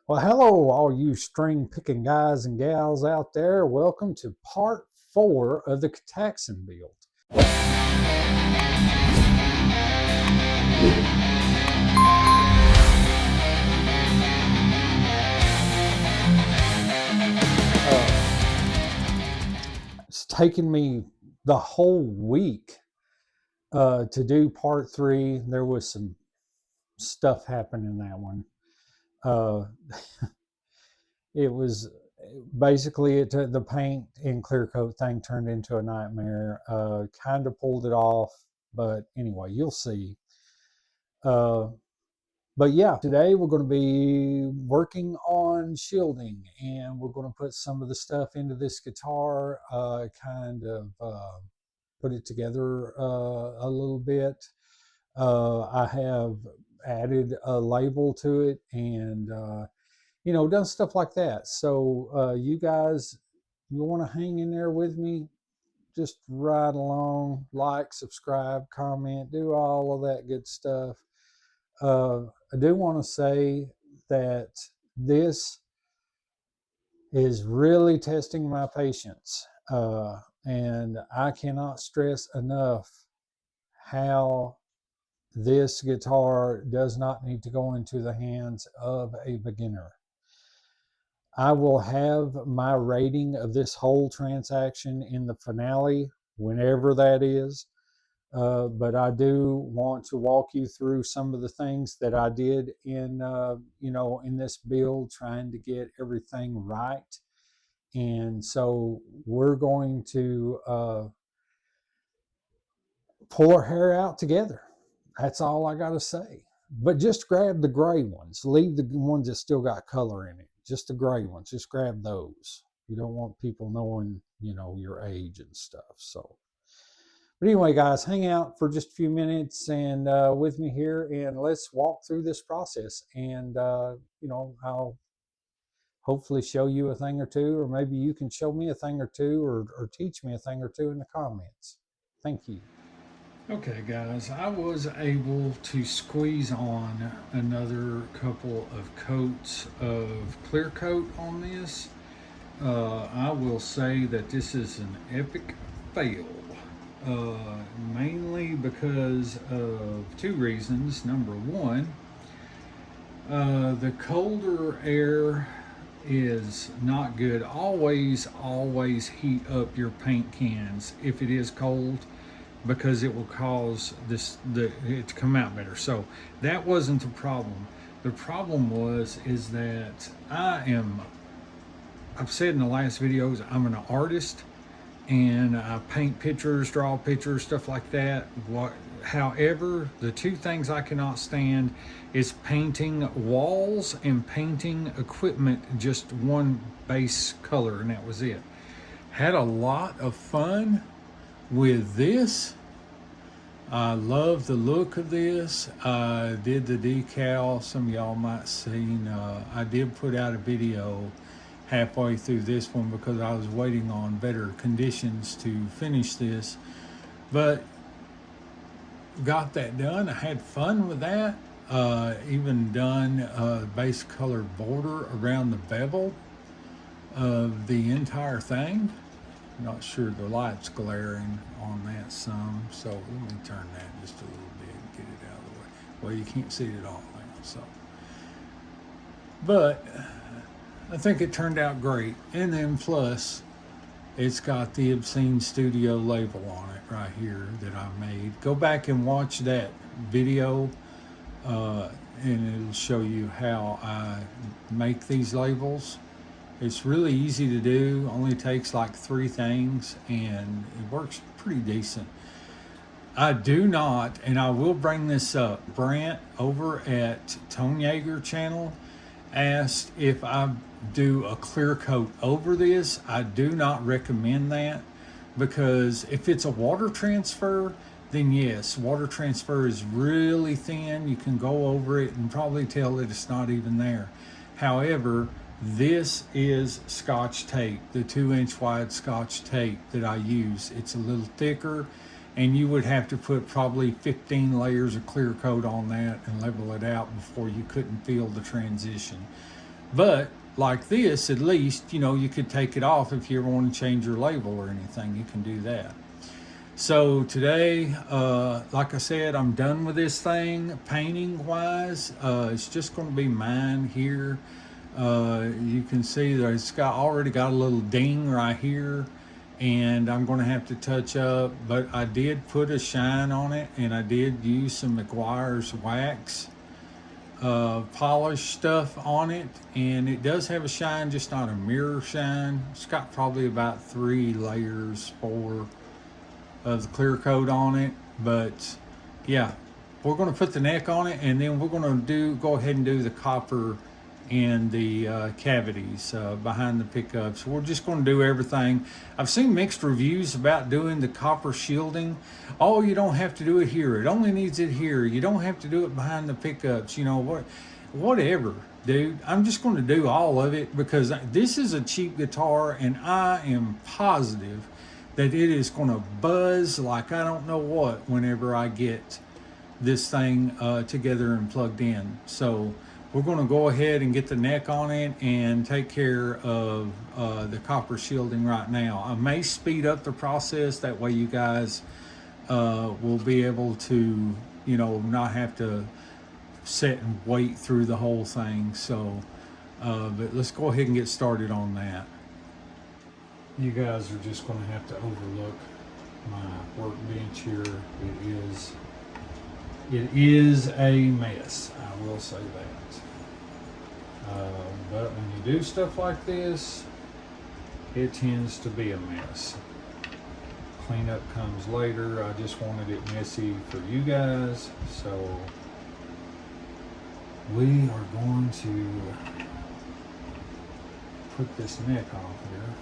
Well, hello, all you string picking guys and gals out there. Welcome to part 4 of the Ktaxon build. It's taken me the whole week to do part 3. There was some stuff happening in that one. It was basically the paint and clear coat thing turned into a nightmare. Kind of pulled it off, but anyway, you'll see. But yeah, today we're going to be working on shielding, and we're going to put some of the stuff into this guitar, put it together a little bit. I have added a label to it and done stuff like that. So you guys, you want to hang in there with me, just ride along, like, subscribe, comment, do all of that good stuff. I do want to say that this is really testing my patience, and I cannot stress enough how this guitar does not need to go into the hands of a beginner. I will have my rating of this whole transaction in the finale, whenever that is. But I do want to walk you through some of the things that I did in this build, trying to get everything right. And so we're going to pull our hair out together. That's all I got to say. But just grab the gray ones. Leave the ones that still got color in it. Just the gray ones. Just grab those. You don't want people knowing, your age and stuff. So. But anyway, guys, hang out for just a few minutes and with me here, and let's walk through this process. And, I'll hopefully show you a thing or two, or maybe you can show me a thing or two, or teach me a thing or two in the comments. Thank you. Okay, guys, I was able to squeeze on another couple of coats of clear coat on this. I will say that this is an epic fail. Mainly because of two reasons. Number one, the colder air is not good. Always heat up your paint cans if it is cold, because it will cause it to come out better. So that wasn't the problem. The problem is that I've said in the last videos, I'm an artist and I paint pictures, draw pictures, stuff like that. However, the two things I cannot stand is painting walls and painting equipment just one base color, and that was it. Had a lot of fun with this. I love the look of this. I did the decal. Some of y'all might seen. I did put out a video halfway through this one because I was waiting on better conditions to finish this, but got that done. I had fun with that. Even done base color border around the bevel of the entire thing. Not sure, the light's glaring on that some, so let me turn that just a little bit and get it out of the way. Well, you can't see it all now, so. But I think it turned out great. And then plus, it's got the Obscene Studio label on it right here that I made. Go back and watch that video, and it'll show you how I make these labels. It's really easy to do, only takes like 3 things, and it works pretty decent. I do not, and I will bring this up, Brant over at Tone Yeager channel asked if I do a clear coat over this. I do not recommend that, because if it's a water transfer, then yes, water transfer is really thin. You can go over it and probably tell that it's not even there. However, this is Scotch tape, the 2-inch wide Scotch tape that I use. It's a little thicker, and you would have to put probably 15 layers of clear coat on that and level it out before you couldn't feel the transition. But like this, at least, you know, you could take it off if you ever want to change your label or anything. You can do that. So today, like I said, I'm done with this thing painting wise. It's just going to be mine here. You can see that it's already got a little ding right here, and I'm going to have to touch up, but I did put a shine on it, and I did use some McGuire's wax polish stuff on it, and it does have a shine, just not a mirror shine. It's got probably about 3 layers, 4 of the clear coat on it. But yeah, we're going to put the neck on it, and then we're going to go ahead and do the copper and the cavities behind the pickups. We're just going to do everything. I've seen mixed reviews about doing the copper shielding. Oh, you don't have to do it here. It only needs it here. You don't have to do it behind the pickups. You know what? Whatever, dude. I'm just going to do all of it because this is a cheap guitar, and I am positive that it is going to buzz like I don't know what whenever I get this thing together and plugged in. So we're going to go ahead and get the neck on it and take care of the copper shielding right now. I may speed up the process, that way you guys will be able to, you know, not have to sit and wait through the whole thing. So but let's go ahead and get started on that. You guys are just going to have to overlook my workbench here. It is a mess, I will say that. But when you do stuff like this, it tends to be a mess. Cleanup comes later. I just wanted it messy for you guys, so we are going to put this neck on here.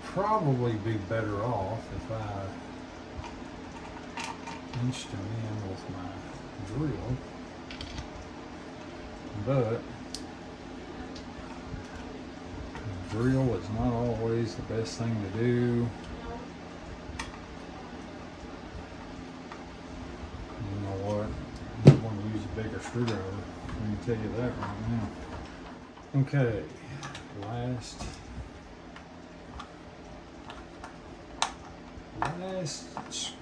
Probably be better off if I pinched them in with my drill, but drill is not always the best thing to do. You know what? I'm going to use a bigger screwdriver. Let me tell you that right now. Okay, last screw.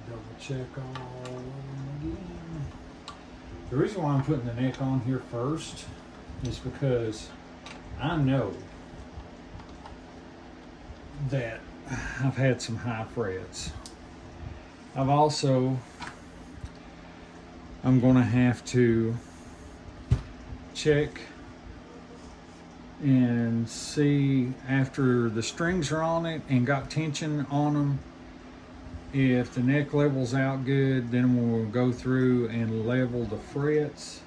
Double check all of them again. The reason why I'm putting the neck on here first is because I know that I've had some high frets. I'm going to have to check and see after the strings are on it and got tension on them. If the neck levels out good, then we'll go through and level the frets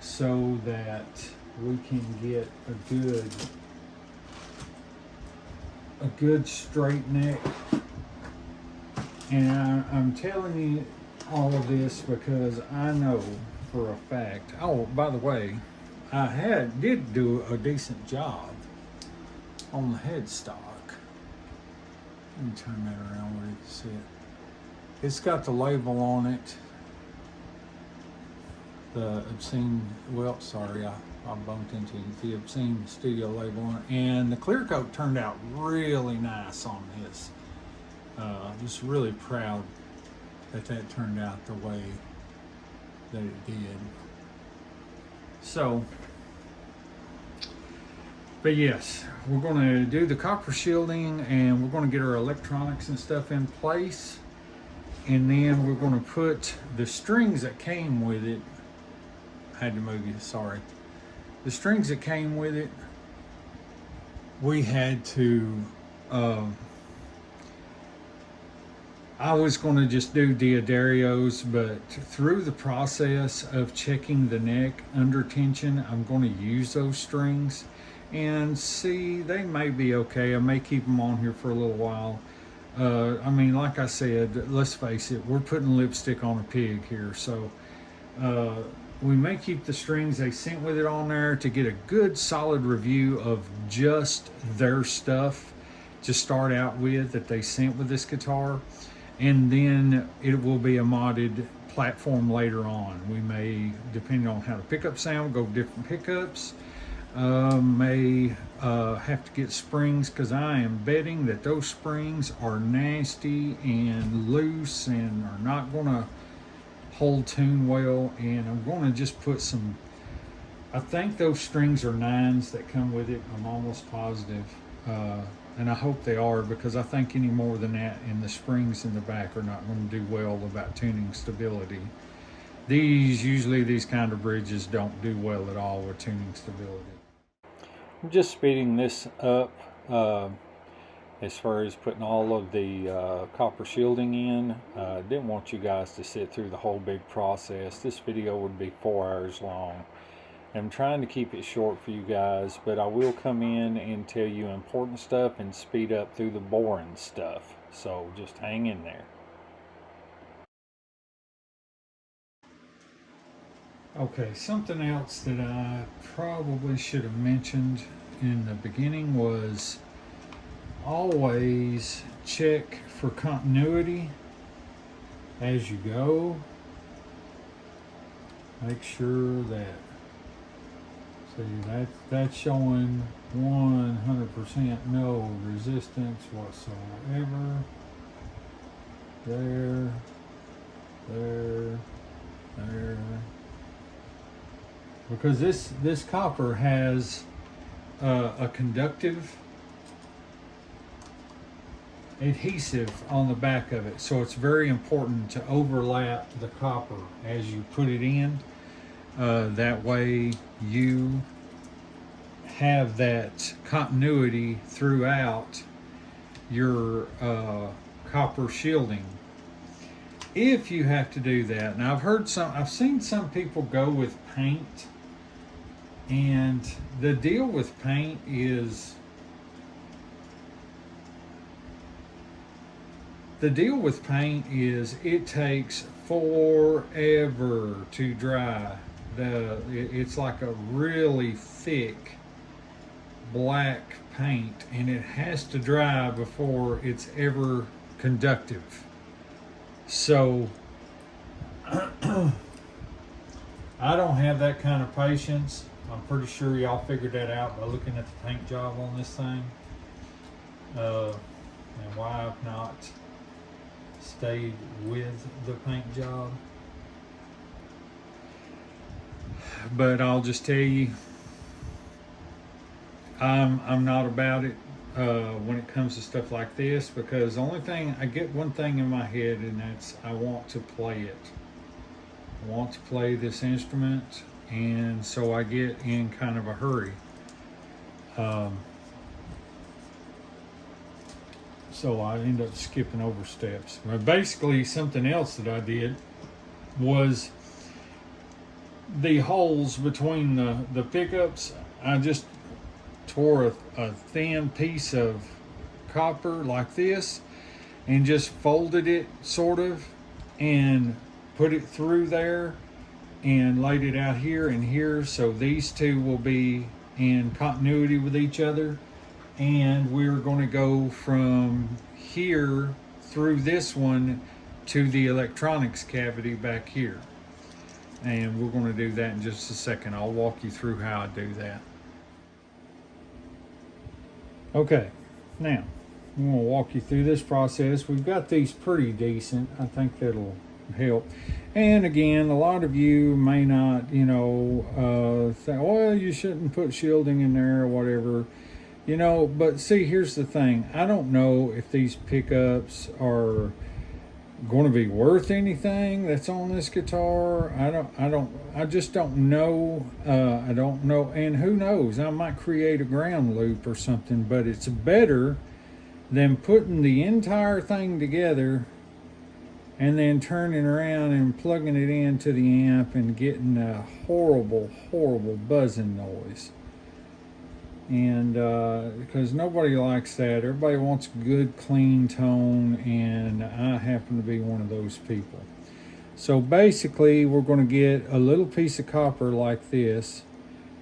so that we can get a good straight neck. And I'm telling you all of this because I know for a fact. Oh, by the way, I did do a decent job on the headstock. Let me turn that around where you can see it. It's got the label on it. The obscene, well, sorry, I bumped into it. The obscene studio label on it. And the clear coat turned out really nice on this. Just really proud that turned out the way that it did. So, but yes, we're going to do the copper shielding, and we're going to get our electronics and stuff in place, and then we're going to put the strings that came with it. I had to move you, sorry. The strings that came with it, we had to I was going to just do Diodarios, but through the process of checking the neck under tension, I'm going to use those strings and see, they may be okay. I may keep them on here for a little while. I mean, like I said, let's face it, we're putting lipstick on a pig here. So we may keep the strings they sent with it on there to get a good solid review of just their stuff to start out with that they sent with this guitar. and then it will be a modded platform later on. We may, depending on how the pickup sound, go different pickups. May have to get springs, because I am betting that those springs are nasty and loose and are not going to hold tune well. And I'm going to just put some, I think those strings are 9s that come with it. I'm almost positive. And I hope they are, because I think any more than that and the springs in the back are not going to do well about tuning stability. Usually these kind of bridges don't do well at all with tuning stability. I'm just speeding this up as far as putting all of the copper shielding in. Didn't want you guys to sit through the whole big process. This video would be 4 hours long. I'm trying to keep it short for you guys, but I will come in and tell you important stuff and speed up through the boring stuff. So just hang in there. Okay, something else that I probably should have mentioned in the beginning was always check for continuity as you go. Make sure that, see, that's showing 100% no resistance whatsoever. There. Because this copper has a conductive adhesive on the back of it, so it's very important to overlap the copper as you put it in. That way you have that continuity throughout your copper shielding. If you have to do that, and I've seen some people go with paint, and the deal with paint is it takes forever to dry. It's like a really thick black paint, and it has to dry before it's ever conductive. So I don't have that kind of patience. I'm pretty sure y'all figured that out by looking at the paint job on this thing, and why I've not stayed with the paint job. But I'll just tell you, I'm not about it when it comes to stuff like this, because the only thing, I get one thing in my head, and that's I want to play it. I want to play this instrument, and so I get in kind of a hurry. So I end up skipping over steps. But basically, something else that I did was the holes between the pickups. I just tore a thin piece of copper like this and just folded it sort of and put it through there and laid it out here and here, so these two will be in continuity with each other. And we're going to go from here through this one to the electronics cavity back here, and we're going to do that in just a second. I'll walk you through how I do that. Okay, now I'm going to walk you through this process. We've got these pretty decent. I think that'll help. And again, a lot of you may not, think, well, you shouldn't put shielding in there or whatever, but see, here's the thing. I don't know if these pickups are going to be worth anything that's on this guitar. I just don't know. I don't know, and who knows, I might create a ground loop or something, but it's better than putting the entire thing together and then turning around and plugging it into the amp and getting a horrible buzzing noise. And because nobody likes that. Everybody wants good clean tone, and I happen to be one of those people. So basically, we're going to get a little piece of copper like this,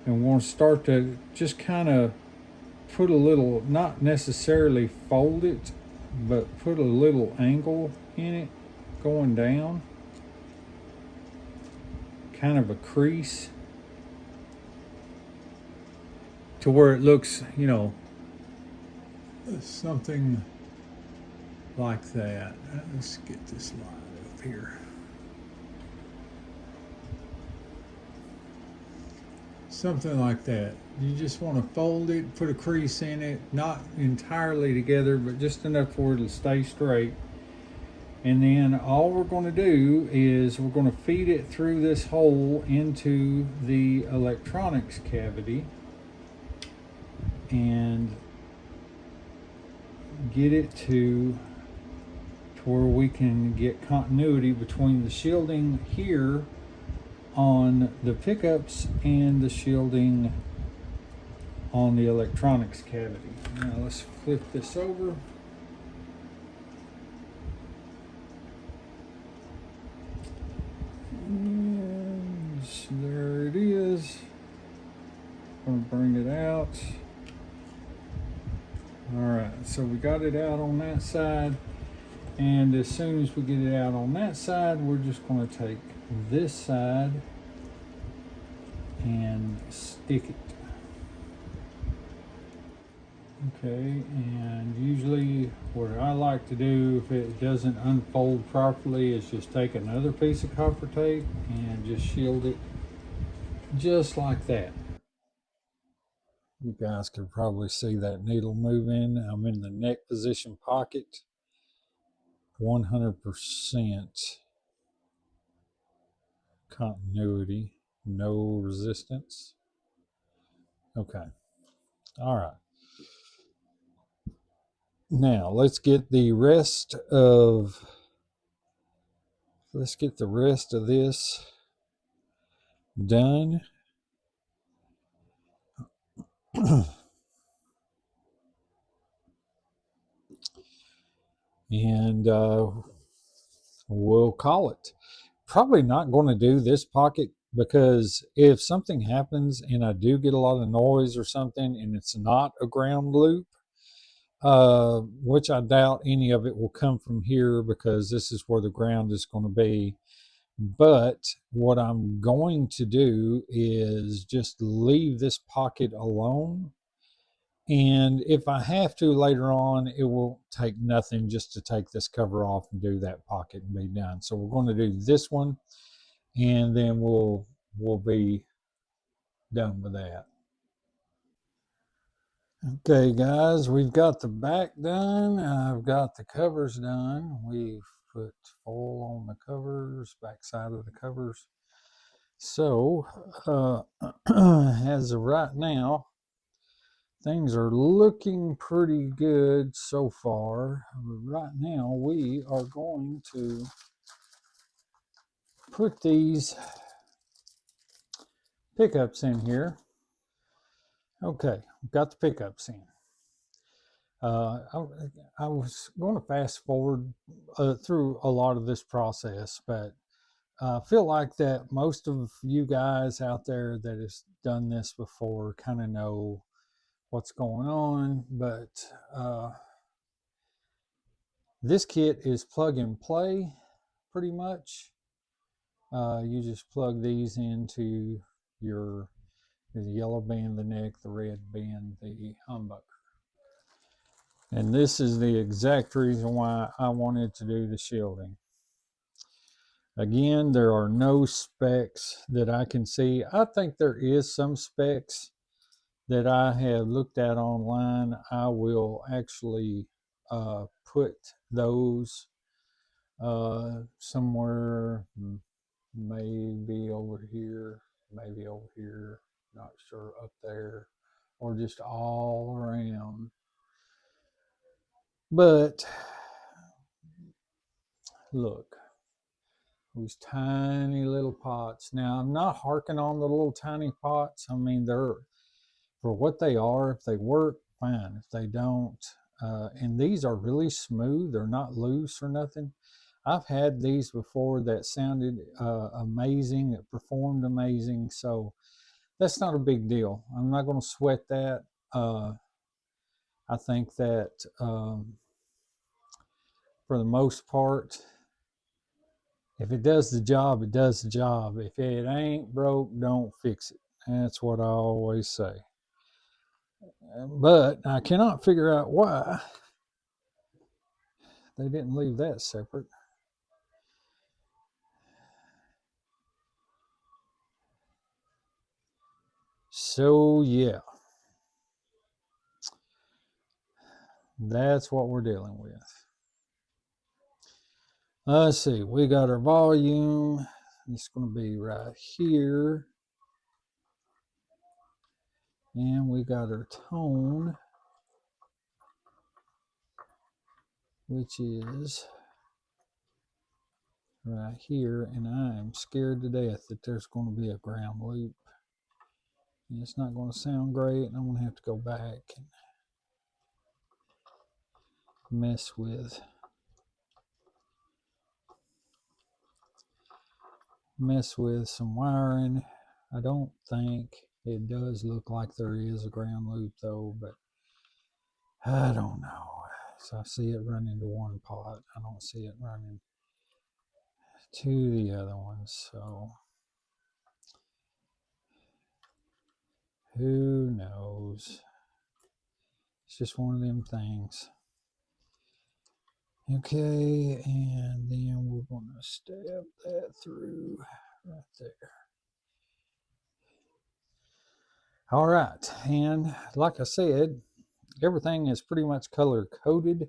and we're going to start to just kind of put a little, not necessarily fold it, but put a little angle in it going down, kind of a crease to where it looks, you know, something like that. Let's get this light up here. Something like that. You just want to fold it, put a crease in it, not entirely together, but just enough for it to stay straight. And then all we're going to do is we're going to feed it through this hole into the electronics cavity and get it to where we can get continuity between the shielding here on the pickups and the shielding on the electronics cavity. Now let's flip this over. And there it is. I'm gonna bring it out. All right, so we got it out on that side. And as soon as we get it out on that side, we're just going to take this side and stick it. Okay, and usually what I like to do if it doesn't unfold properly is just take another piece of copper tape and just shield it just like that. You guys can probably see that needle moving. I'm in the neck position pocket. 100% continuity, no resistance. Okay, all right. Now let's get the rest of this done. And we'll call it. Probably not going to do this pocket because if something happens and I do get a lot of noise or something and it's not a ground loop, which I doubt any of it will come from here because this is where the ground is going to be. But what I'm going to do is just leave this pocket alone. And if I have to later on, it will take nothing just to take this cover off and do that pocket and be done. So we're going to do this one and then we'll be done with that. Okay guys, we've got the back done. I've got the covers done. We've put foil on the covers, back side of the covers. So as of right now, things are looking pretty good so far. Right now, we are going to put these pickups in here. Okay, got the pickups in. I was going to fast forward through a lot of this process, but I feel like that most of you guys out there that have done this before kind of know what's going on, but this kit is plug and play pretty much. You just plug these into the yellow being the neck, the red being the humbucker. And this is the exact reason why I wanted to do the shielding. Again, there are no specs that I can see. I think there is some specs that I have looked at online. I will actually put those somewhere, maybe over here, not sure, up there, or just all around. But look, these tiny little pots. Now, I'm not harking on the little tiny pots. I mean, they're, for what they are, if they work, fine. If they don't, and these are really smooth, they're not loose or nothing. I've had these before that sounded amazing, it performed amazing, so that's not a big deal. I'm not going to sweat that. I think that for the most part. If it does the job, it does the job. If it ain't broke, don't fix it. That's what I always say. But I cannot figure out why they didn't leave that separate. So yeah, that's what we're dealing with. Let's see, we got our volume. It's going to be right here. And we got our tone, which is right here. And I am scared to death that there's going to be a ground loop. And it's not going to sound great, and I'm going to have to go back and mess with some wiring. I don't think it does look like there is a ground loop though, but I don't know. So I see it running to one pot. I don't see it running to the other ones. So who knows? It's just one of them things. Okay, and then we're going to stab that through right there. All right, and like I said, everything is pretty much color coded.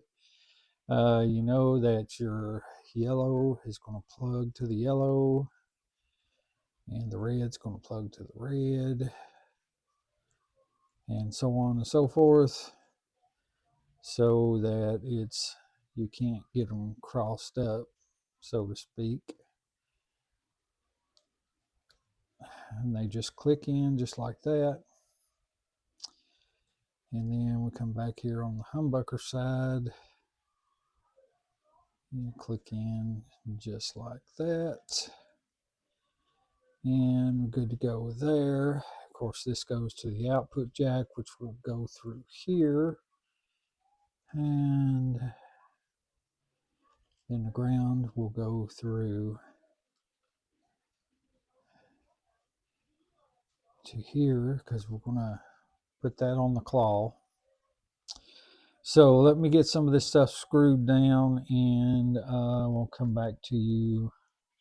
You know that your yellow is going to plug to the yellow, and the red's going to plug to the red, and so on and so forth, so that you can't get them crossed up, so to speak. And they just click in just like that. And then we come back here on the humbucker side and click in just like that. And we're good to go there. Of course, this goes to the output jack, which will go through here. And then the ground will go through to here, because we're going to put that on the claw. So let me get some of this stuff screwed down, and we'll come back to you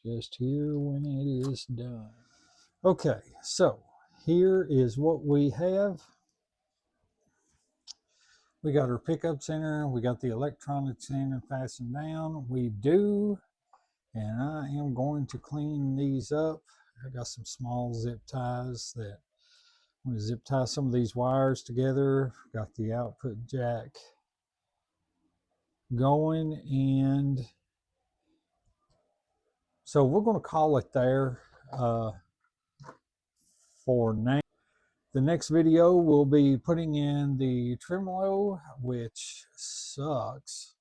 just here when it is done. Okay, so here is what we have. We got our pickup center, we got the electronics in and fastened down. We do, and I am going to clean these up. I got some small zip ties that I'm going to zip tie some of these wires together. Got the output jack going, and so we're going to call it there for now. The next video we'll be putting in the tremolo, which sucks.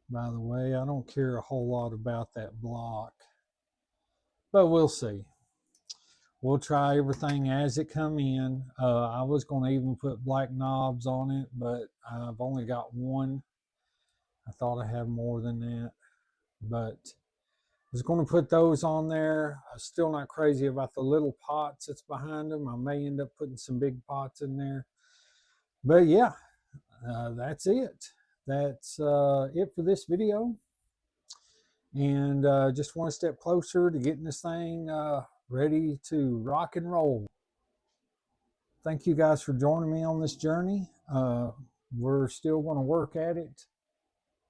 By the way, I don't care a whole lot about that block, but we'll see. We'll try everything as it come in. I was going to even put black knobs on it, but I've only got one. I thought I had more than that, but I was going to put those on there. I'm still not crazy about the little pots that's behind them. I may end up putting some big pots in there. But yeah, that's it. That's it for this video. And just one step closer to getting this thing ready to rock and roll. Thank you guys for joining me on this journey. We're still going to work at it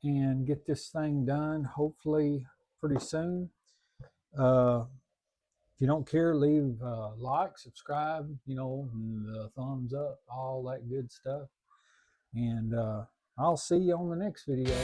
and get this thing done, hopefully pretty soon. If you don't care, leave a like, subscribe, the thumbs up, all that good stuff. And I'll see you on the next video.